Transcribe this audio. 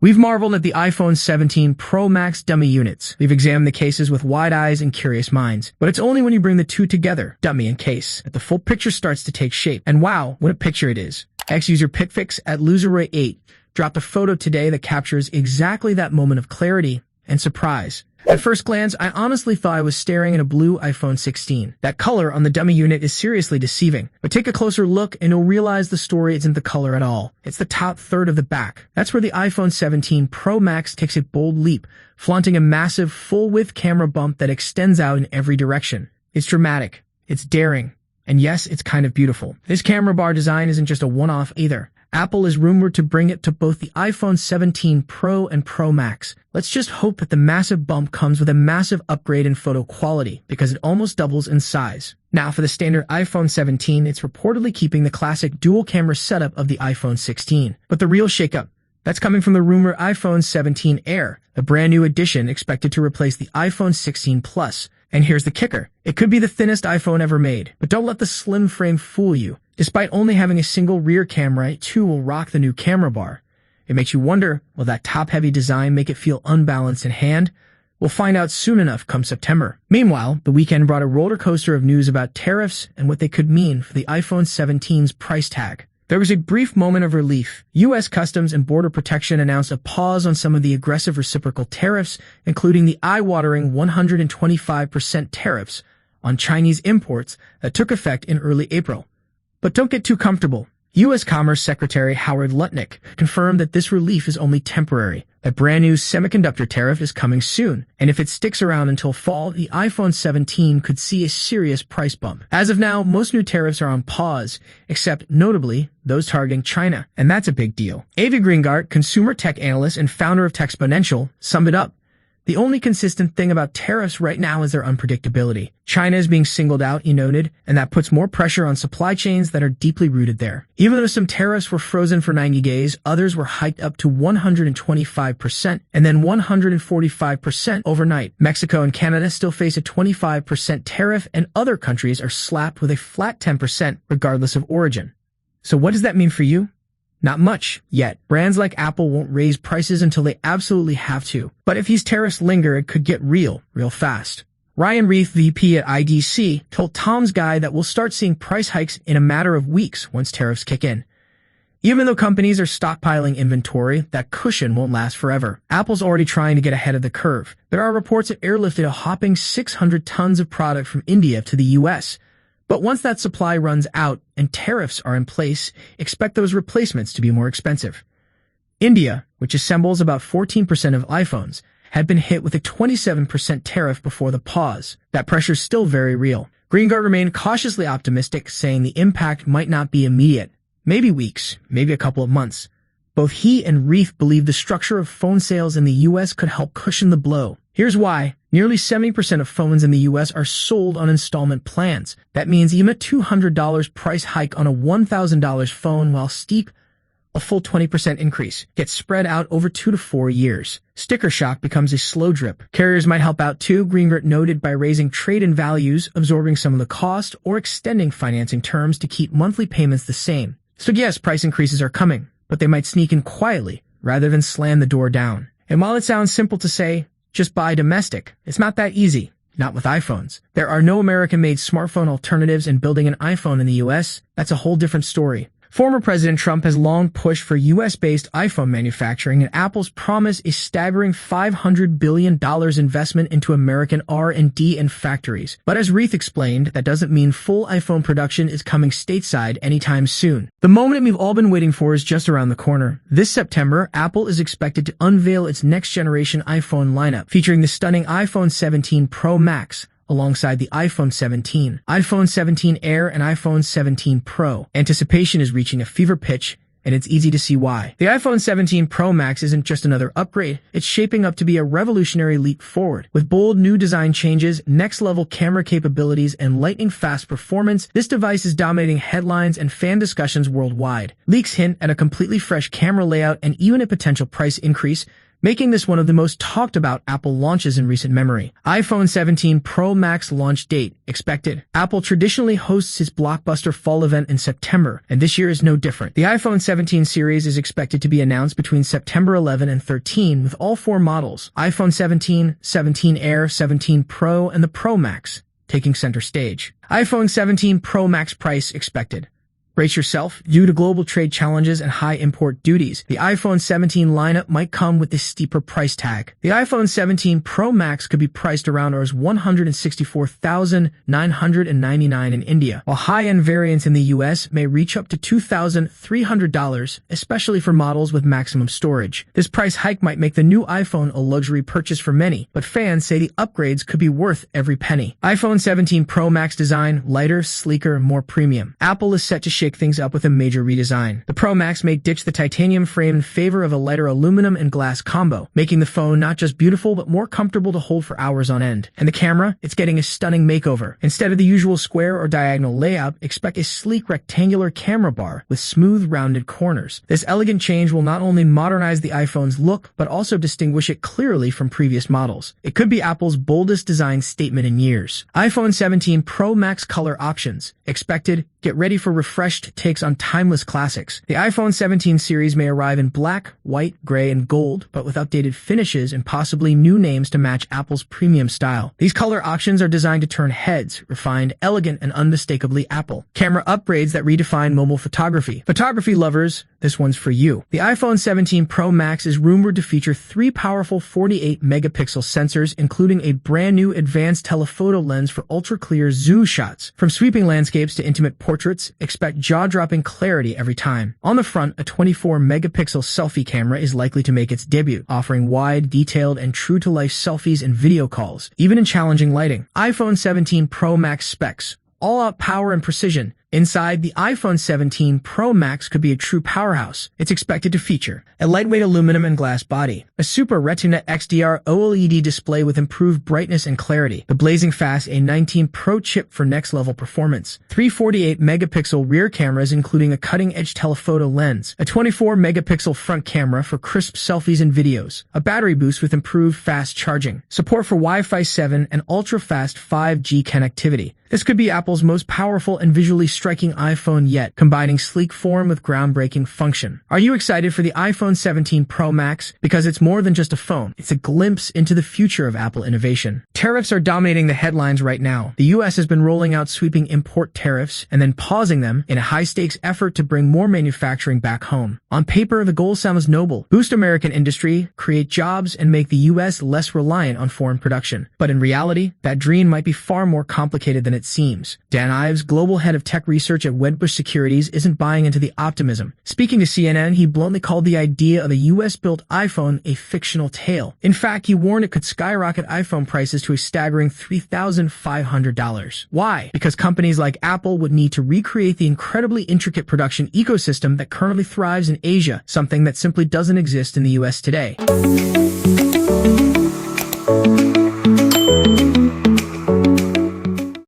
We've marveled at the iPhone 17 Pro Max dummy units. We've examined the cases with wide eyes and curious minds. But it's only when you bring the two together, dummy and case, that the full picture starts to take shape. And wow, what a picture it is. Ex-user PicFix at LoserRay8 dropped a photo today that captures exactly that moment of clarity and surprise. At first glance, I honestly thought I was staring at a blue iPhone 16. That color on the dummy unit is seriously deceiving. But take a closer look and you'll realize the story isn't the color at all. It's the top third of the back. That's where the iPhone 17 Pro Max takes a bold leap, flaunting a massive full-width camera bump that extends out in every direction. It's dramatic. It's daring. And yes, it's kind of beautiful. This camera bar design isn't just a one-off either. Apple is rumored to bring it to both the iPhone 17 Pro and Pro Max. Let's just hope that the massive bump comes with a massive upgrade in photo quality, because it almost doubles in size. Now, for the standard iPhone 17, it's reportedly keeping the classic dual-camera setup of the iPhone 16. But the real shakeup, that's coming from the rumored iPhone 17 Air, a brand new edition expected to replace the iPhone 16 Plus. And here's the kicker. It could be the thinnest iPhone ever made. But don't let the slim frame fool you. Despite only having a single rear camera, it too will rock the new camera bar. It makes you wonder, will that top-heavy design make it feel unbalanced in hand? We'll find out soon enough come September. Meanwhile, the weekend brought a roller coaster of news about tariffs and what they could mean for the iPhone 17's price tag. There was a brief moment of relief. U.S. Customs and Border Protection announced a pause on some of the aggressive reciprocal tariffs, including the eye-watering 125% tariffs on Chinese imports that took effect in early April. But don't get too comfortable. U.S. Commerce Secretary Howard Lutnick confirmed that this relief is only temporary. A brand new semiconductor tariff is coming soon, and if it sticks around until fall, the iPhone 17 could see a serious price bump. As of now, most new tariffs are on pause, except, notably, those targeting China, and that's a big deal. Avi Greengart, consumer tech analyst and founder of Techsponential, summed it up. The only consistent thing about tariffs right now is their unpredictability. China is being singled out, he noted, and that puts more pressure on supply chains that are deeply rooted there. Even though some tariffs were frozen for 90 days, others were hiked up to 125% and then 145% overnight. Mexico and Canada still face a 25% tariff, and other countries are slapped with a flat 10% regardless of origin. So what does that mean for you? Not much, yet. Brands like Apple won't raise prices until they absolutely have to. But if these tariffs linger, it could get real fast. Ryan Reith, VP at IDC, told Tom's Guide that we'll start seeing price hikes in a matter of weeks once tariffs kick in. Even though companies are stockpiling inventory, that cushion won't last forever. Apple's already trying to get ahead of the curve. There are reports it airlifted a hopping 600 tons of product from India to the U.S., but once that supply runs out and tariffs are in place, expect those replacements to be more expensive. India, which assembles about 14% of iPhones, had been hit with a 27% tariff before the pause. That pressure's still very real. Greengart remained cautiously optimistic, saying the impact might not be immediate. Maybe weeks, maybe a couple of months. Both he and Reith believe the structure of phone sales in the U.S. could help cushion the blow. Here's why. Nearly 70% of phones in the U.S. are sold on installment plans. That means even a $200 price hike on a $1,000 phone, while steep, a full 20% increase, gets spread out over 2 to 4 years. Sticker shock becomes a slow drip. Carriers might help out too, Greengart noted, by raising trade-in values, absorbing some of the cost, or extending financing terms to keep monthly payments the same. So yes, price increases are coming, but they might sneak in quietly rather than slam the door down. And while it sounds simple to say, just buy domestic, it's not that easy. Not with iPhones. There are no American-made smartphone alternatives, and building an iPhone in the U.S., that's a whole different story. Former President Trump has long pushed for U.S.-based iPhone manufacturing, and Apple's promise is staggering $500 billion investment into American R&D and factories. But as Reith explained, that doesn't mean full iPhone production is coming stateside anytime soon. The moment we've all been waiting for is just around the corner. This September, Apple is expected to unveil its next-generation iPhone lineup, featuring the stunning iPhone 17 Pro Max, alongside the iPhone 17, iPhone 17 Air, and iPhone 17 Pro. Anticipation is reaching a fever pitch, and it's easy to see why. The iPhone 17 Pro Max isn't just another upgrade, it's shaping up to be a revolutionary leap forward. With bold new design changes, next-level camera capabilities, and lightning-fast performance, this device is dominating headlines and fan discussions worldwide. Leaks hint at a completely fresh camera layout and even a potential price increase, making this one of the most talked about Apple launches in recent memory. iPhone 17 Pro Max launch date expected. Apple traditionally hosts its blockbuster fall event in September, and this year is no different. The iPhone 17 series is expected to be announced between September 11 and 13 with all four models, iPhone 17, 17 Air, 17 Pro, and the Pro Max, taking center stage. iPhone 17 Pro Max price expected. Brace yourself. Due to global trade challenges and high import duties, the iPhone 17 lineup might come with this steeper price tag. The iPhone 17 Pro Max could be priced around Rs. $164,999 in India, while high-end variants in the US may reach up to $2,300, especially for models with maximum storage. This price hike might make the new iPhone a luxury purchase for many, but fans say the upgrades could be worth every penny. iPhone 17 Pro Max design, lighter, sleeker, more premium. Apple is set to shake things up with a major redesign. The Pro Max may ditch the titanium frame in favor of a lighter aluminum and glass combo, making the phone not just beautiful but more comfortable to hold for hours on end. And the camera, it's getting a stunning makeover. Instead of the usual square or diagonal layout, expect a sleek rectangular camera bar with smooth rounded corners. This elegant change will not only modernize the iPhone's look but also distinguish it clearly from previous models. It could be Apple's boldest design statement in years. iPhone 17 Pro Max color options expected. Get ready for refreshed takes on timeless classics. The iPhone 17 series may arrive in black, white, gray, and gold, but with updated finishes and possibly new names to match Apple's premium style. These color options are designed to turn heads, refined, elegant, and unmistakably Apple. Camera upgrades that redefine mobile photography. Photography lovers, this one's for you. The iPhone 17 Pro Max is rumored to feature three powerful 48-megapixel sensors, including a brand new advanced telephoto lens for ultra-clear zoom shots. From sweeping landscapes to intimate portraits, expect jaw-dropping clarity every time. On the front, a 24-megapixel selfie camera is likely to make its debut, offering wide, detailed, and true-to-life selfies and video calls, even in challenging lighting. iPhone 17 Pro Max specs. All-out power and precision. Inside, the iPhone 17 Pro Max could be a true powerhouse. It's expected to feature a lightweight aluminum and glass body, a Super Retina XDR OLED display with improved brightness and clarity, the blazing fast A19 Pro chip for next-level performance, three 48-megapixel rear cameras including a cutting-edge telephoto lens, a 24-megapixel front camera for crisp selfies and videos, a battery boost with improved fast charging, support for Wi-Fi 7 and ultra-fast 5G connectivity. This could be Apple's most powerful and visually striking iPhone yet, combining sleek form with groundbreaking function. Are you excited for the iPhone 17 Pro Max? Because it's more than just a phone. It's a glimpse into the future of Apple innovation. Tariffs are dominating the headlines right now. The US has been rolling out sweeping import tariffs and then pausing them in a high-stakes effort to bring more manufacturing back home. On paper, the goal sounds noble. Boost American industry, create jobs, and make the US less reliant on foreign production. But in reality, that dream might be far more complicated than it seems. Dan Ives, global head of tech research at Wedbush Securities, isn't buying into the optimism. Speaking to CNN, he bluntly called the idea of a US-built iPhone a fictional tale. In fact, he warned it could skyrocket iPhone prices to a staggering $3,500. Why? Because companies like Apple would need to recreate the incredibly intricate production ecosystem that currently thrives in Asia, something that simply doesn't exist in the US today.